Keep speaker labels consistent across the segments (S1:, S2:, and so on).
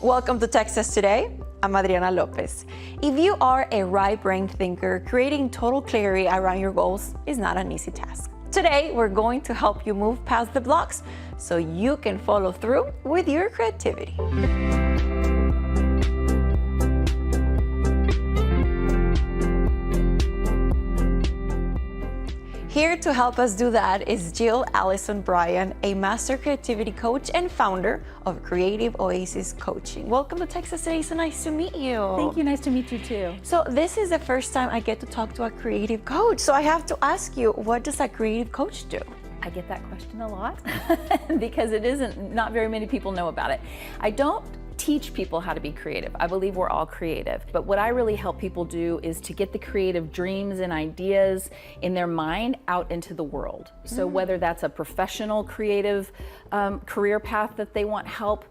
S1: Welcome to Texas Today. I'm Adriana Lopez. If you are a right-brained thinker, creating total clarity around your goals is not an easy task. Today, we're going to help you move past the blocks so you can follow through with your creativity. Here to help us do that is Allison Bryan, a master creativity coach and founder of Creative Oasis Coaching. Welcome to Texas Today. So nice to meet you.
S2: Thank you. Nice to meet you too.
S1: So this is the first time I get to talk to a creative coach. So I have to ask you, what does a creative coach do?
S2: I get that question a lot because not very many people know about it. I don't teach people how to be creative. I believe we're all creative. But what I really help people do is to get the creative dreams and ideas in their mind out into the world. So whether that's a professional creative career path that they want help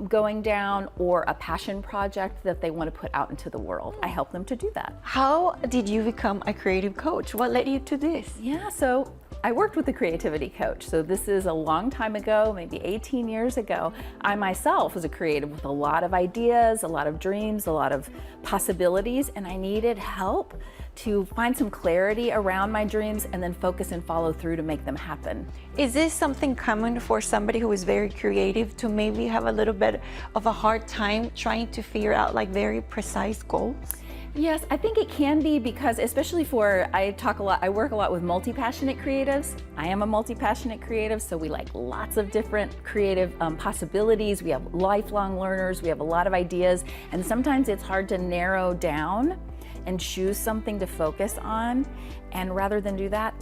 S2: going down or a passion project that they want to put out into the world, I help them to do that.
S1: How did you become a creative coach? What led you to this?
S2: Yeah, so I worked with a creativity coach. So this is a long time ago, maybe 18 years ago. I myself was a creative with a lot of ideas, a lot of dreams, a lot of possibilities, and I needed help to find some clarity around my dreams and then focus and follow through to make them happen.
S1: Is this something common for somebody who is very creative to maybe have a little bit of a hard time trying to figure out like very precise goals?
S2: Yes, I think it can be because especially I work a lot with multi-passionate creatives. I am a multi-passionate creative, so we like lots of different creative possibilities. We have lifelong learners, we have a lot of ideas, and sometimes it's hard to narrow down and choose something to focus on. And rather than do that,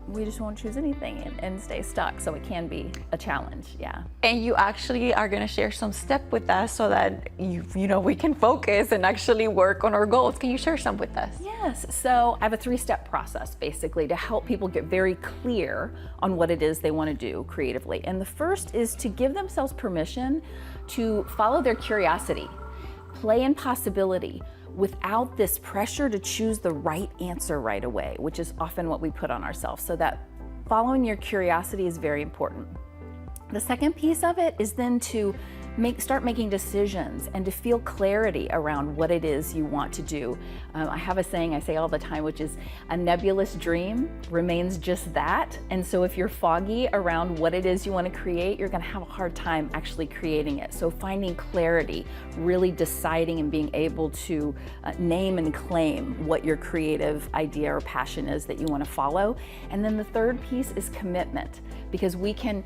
S2: we just won't choose anything and stay stuck. So it can be a challenge, yeah.
S1: And you actually are gonna share some steps with us so that we can focus and actually work on our goals. Can you share some with us?
S2: Yes, so I have a 3-step process basically to help people get very clear on what it is they wanna do creatively. And the first is to give themselves permission to follow their curiosity, play in possibility, without this pressure to choose the right answer right away, which is often what we put on ourselves. So that following your curiosity is very important. The second piece of it is then to start making decisions and to feel clarity around what it is you want to do. I have a saying I say all the time, which is a nebulous dream remains just that. And so if you're foggy around what it is you want to create, you're going to have a hard time actually creating it. So finding clarity, really deciding and being able to name and claim what your creative idea or passion is that you want to follow. And then the third piece is commitment, because we can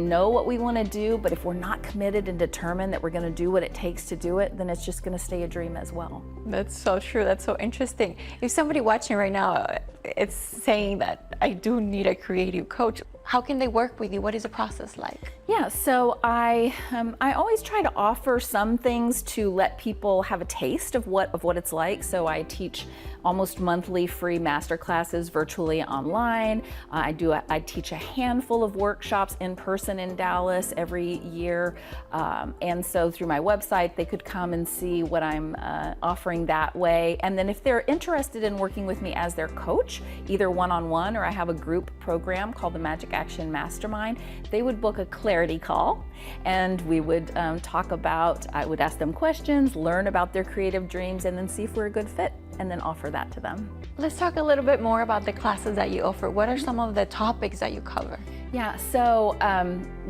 S2: know what we want to do, but if we're not committed and determined that we're going to do what it takes to do it, then it's just going to stay a dream as well.
S1: That's so true. That's so interesting. If somebody watching right now it's saying that I do need a creative coach, how can they work with you? What is the process like?
S2: Yeah, so I always try to offer some things to let people have a taste of what it's like. So I teach almost monthly free master classes virtually online. I teach a handful of workshops in person in Dallas every year. And so through my website, they could come and see what I'm offering that way. And then if they're interested in working with me as their coach, either one-on-one or I have a group program called the Magic Action Mastermind, they would book a clarity call and we would I would ask them questions, learn about their creative dreams, and then see if we're a good fit and then offer that to them.
S1: Let's talk a little bit more about the classes that you offer. What are some of the topics that you cover?
S2: Yeah, so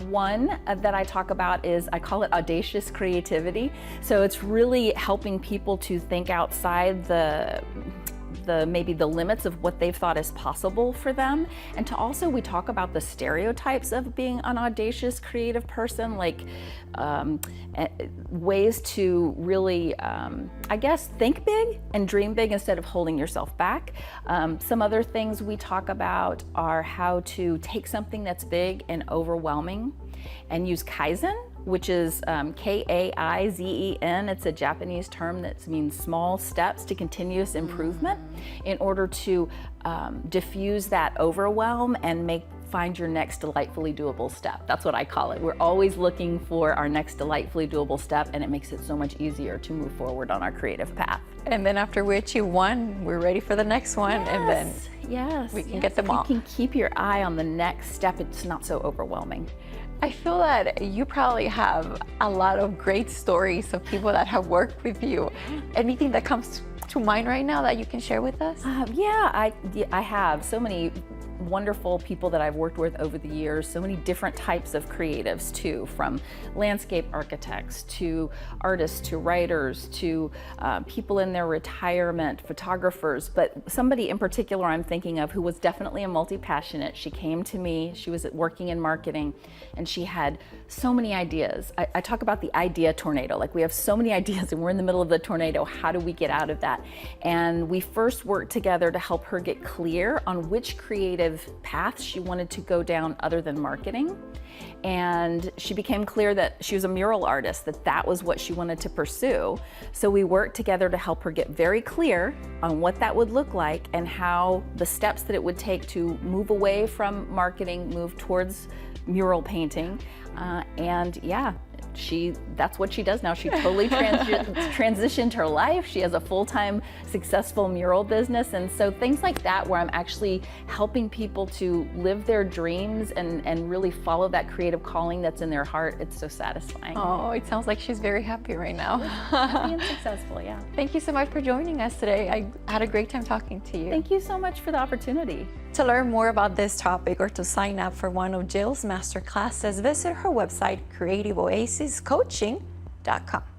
S2: one that I talk about is, I call it audacious creativity. So it's really helping people to think outside maybe the limits of what they've thought is possible for them. And to also, we talk about the stereotypes of being an audacious creative person, like ways to really, I guess, think big and dream big instead of holding yourself back. Some other things we talk about are how to take something that's big and overwhelming and use Kaizen, which is K-A-I-Z-E-N. It's a Japanese term that means small steps to continuous improvement in order to diffuse that overwhelm and find your next delightfully doable step. That's what I call it. We're always looking for our next delightfully doable step, and it makes it so much easier to move forward on our creative path.
S1: And then after we achieve one, we're ready for the next one, and then we can get them all.
S2: You can keep your eye on the next step. It's not so overwhelming.
S1: I feel that you probably have a lot of great stories of people that have worked with you. Anything that comes to mind right now that you can share with us?
S2: I have so many wonderful people that I've worked with over the years, so many different types of creatives too, from landscape architects to artists to writers to people in their retirement, photographers. But somebody in particular I'm thinking of who was definitely a multi-passionate. She came to me, she was working in marketing, and she had so many ideas. I talk about the idea tornado, like we have so many ideas and we're in the middle of the tornado. How do we get out of that? And we first worked together to help her get clear on which creative path she wanted to go down other than marketing. And she became clear that she was a mural artist, that was what she wanted to pursue. So we worked together to help her get very clear on what that would look like and how the steps that it would take to move away from marketing, move towards mural painting. That's what she does now. She totally transitioned her life. She has a full-time successful mural business. And so things like that, where I'm actually helping people to live their dreams and really follow that creative calling that's in their heart, it's so satisfying.
S1: Oh, it sounds like she's very happy right now.
S2: Happy and successful, yeah.
S1: Thank you so much for joining us today. I had a great time talking to you.
S2: Thank you so much for the opportunity.
S1: To learn more about this topic or to sign up for one of Jill's master classes, visit her website, creativeoasiscoaching.com.